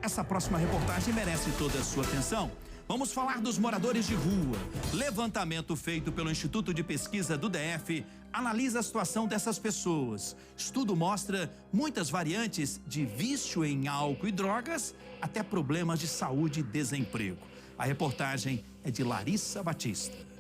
Essa próxima reportagem merece toda a sua atenção. Vamos falar dos moradores de rua. Levantamento feito pelo Instituto de Pesquisa do DF analisa a situação dessas pessoas. Estudo mostra muitas variantes de vício em álcool e drogas até problemas de saúde e desemprego. A reportagem é de Larissa Batista.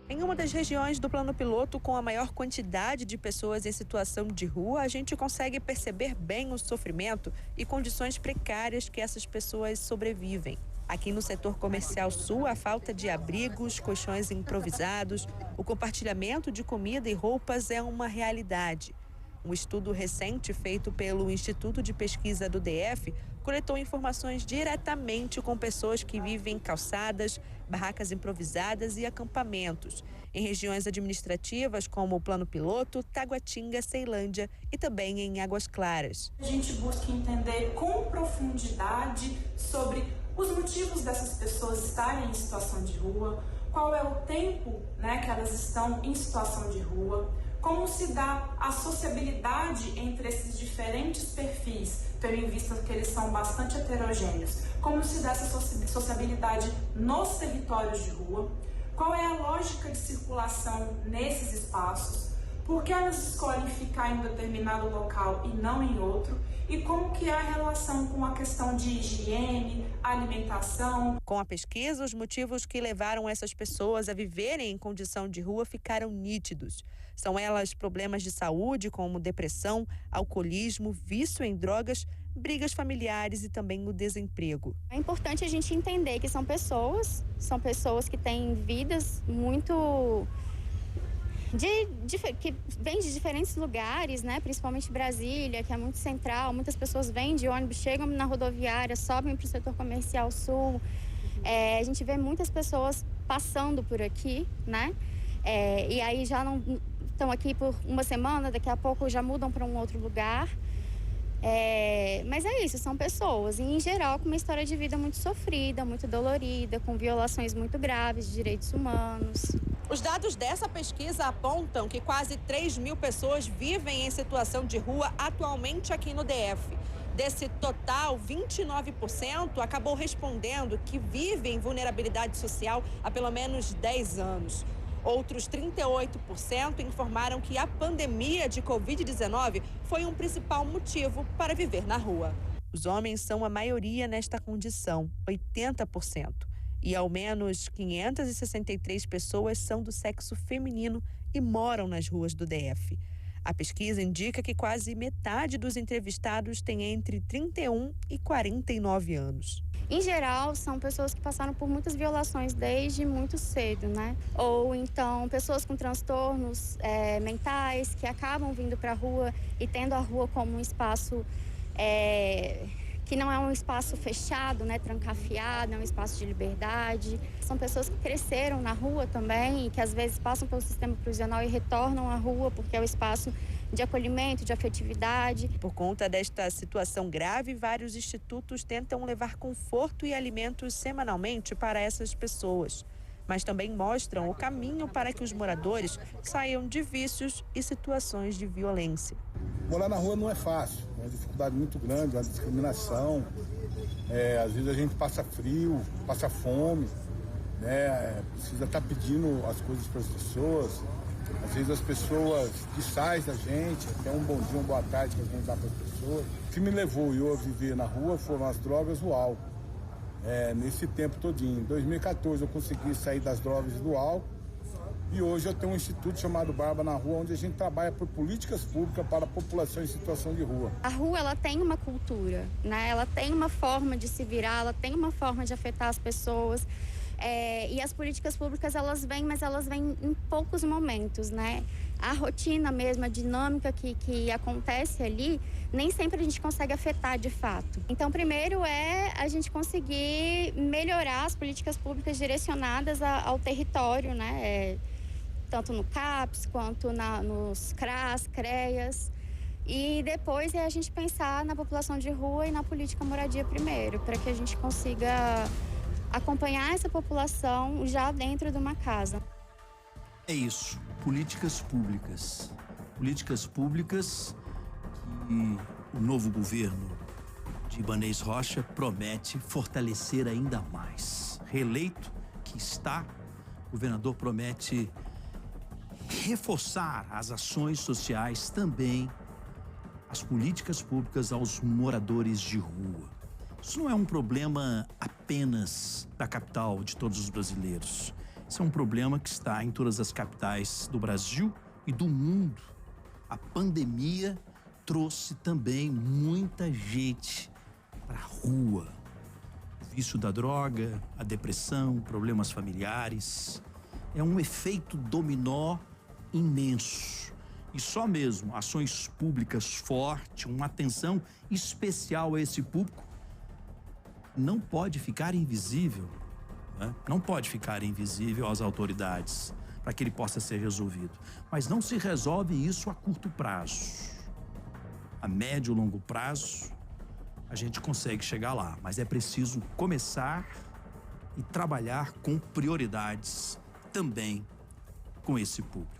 Em uma das regiões do plano piloto com a maior quantidade de pessoas em situação de rua, a gente consegue perceber bem o sofrimento e condições precárias que essas pessoas sobrevivem. Aqui no setor comercial sul, a falta de abrigos, colchões improvisados, o compartilhamento de comida e roupas é uma realidade. Um estudo recente feito pelo Instituto de Pesquisa do DF coletou informações diretamente com pessoas que vivem em calçadas, barracas improvisadas e acampamentos, em regiões administrativas como o Plano Piloto, Taguatinga, Ceilândia e também em Águas Claras. A gente busca entender com profundidade sobre os motivos dessas pessoas estarem em situação de rua, qual é o tempo, que elas estão em situação de rua, como se dá a sociabilidade entre esses diferentes perfis, tendo em vista que eles são bastante heterogêneos, como se dá essa sociabilidade nos territórios de rua, qual é a lógica de circulação nesses espaços, por que elas escolhem ficar em um determinado local e não em outro, e como que é a relação com a questão de higiene, alimentação. Com a pesquisa, os motivos que levaram essas pessoas a viverem em condição de rua ficaram nítidos. São elas problemas de saúde, como depressão, alcoolismo, vício em drogas, brigas familiares e também o desemprego. É importante a gente entender que são pessoas que têm vidas muito... que vêm de diferentes lugares, principalmente Brasília, que é muito central. Muitas pessoas vêm de ônibus, chegam na rodoviária, sobem para o setor comercial sul. A gente vê muitas pessoas passando por aqui, e aí já não estão aqui por uma semana, daqui a pouco já mudam para um outro lugar. Mas é isso, são pessoas, e em geral com uma história de vida muito sofrida, muito dolorida, com violações muito graves de direitos humanos. Os dados dessa pesquisa apontam que quase 3.000 pessoas vivem em situação de rua atualmente aqui no DF. Desse total, 29% acabou respondendo que vive em vulnerabilidade social há pelo menos 10 anos. Outros 38% informaram que a pandemia de Covid-19 foi um principal motivo para viver na rua. Os homens são a maioria nesta condição, 80%. E ao menos 563 pessoas são do sexo feminino e moram nas ruas do DF. A pesquisa indica que quase metade dos entrevistados tem entre 31 e 49 anos. Em geral, são pessoas que passaram por muitas violações desde muito cedo, Ou então pessoas com transtornos mentais que acabam vindo para a rua e tendo a rua como um espaço que não é um espaço fechado, trancafiado, é um espaço de liberdade. São pessoas que cresceram na rua também e que às vezes passam pelo sistema prisional e retornam à rua porque é o espaço de acolhimento, de afetividade. Por conta desta situação grave, vários institutos tentam levar conforto e alimentos semanalmente para essas pessoas, mas também mostram o caminho para que os moradores saiam de vícios e situações de violência. Morar na rua não é fácil, é uma dificuldade muito grande, uma discriminação. Às vezes a gente passa frio, passa fome, precisa estar pedindo as coisas para as pessoas. Às vezes as pessoas distraem da gente, até um bom dia, uma boa tarde que a gente dá para as pessoas. O que me levou eu a viver na rua foram as drogas e o álcool. Nesse tempo todinho. Em 2014 eu consegui sair das drogas e do álcool. E hoje eu tenho um instituto chamado Barba na Rua, onde a gente trabalha por políticas públicas para a população em situação de rua. A rua, ela tem uma cultura, Ela tem uma forma de se virar, ela tem uma forma de afetar as pessoas. E as políticas públicas, elas vêm, mas elas vêm em poucos momentos, A rotina mesmo, a dinâmica que acontece ali, nem sempre a gente consegue afetar de fato. Então, primeiro é a gente conseguir melhorar as políticas públicas direcionadas ao território, tanto no CAPS quanto nos CRAS, CREAS. E depois é a gente pensar na população de rua e na política moradia primeiro, para que a gente consiga acompanhar essa população já dentro de uma casa. É isso, políticas públicas. Políticas públicas que o novo governo Ibanez Rocha promete fortalecer ainda mais. Reeleito que está, o governador promete reforçar as ações sociais, também as políticas públicas aos moradores de rua. Isso não é um problema apenas da capital, de todos os brasileiros. Isso é um problema que está em todas as capitais do Brasil e do mundo. A pandemia trouxe também muita gente para a rua. O vício da droga, a depressão, problemas familiares. É um efeito dominó imenso. E só mesmo ações públicas fortes, uma atenção especial a esse público, não pode ficar invisível, né? Não pode ficar invisível às autoridades para que ele possa ser resolvido. Mas não se resolve isso a curto prazo. A médio e longo prazo, a gente consegue chegar lá, mas é preciso começar e trabalhar com prioridades também com esse público.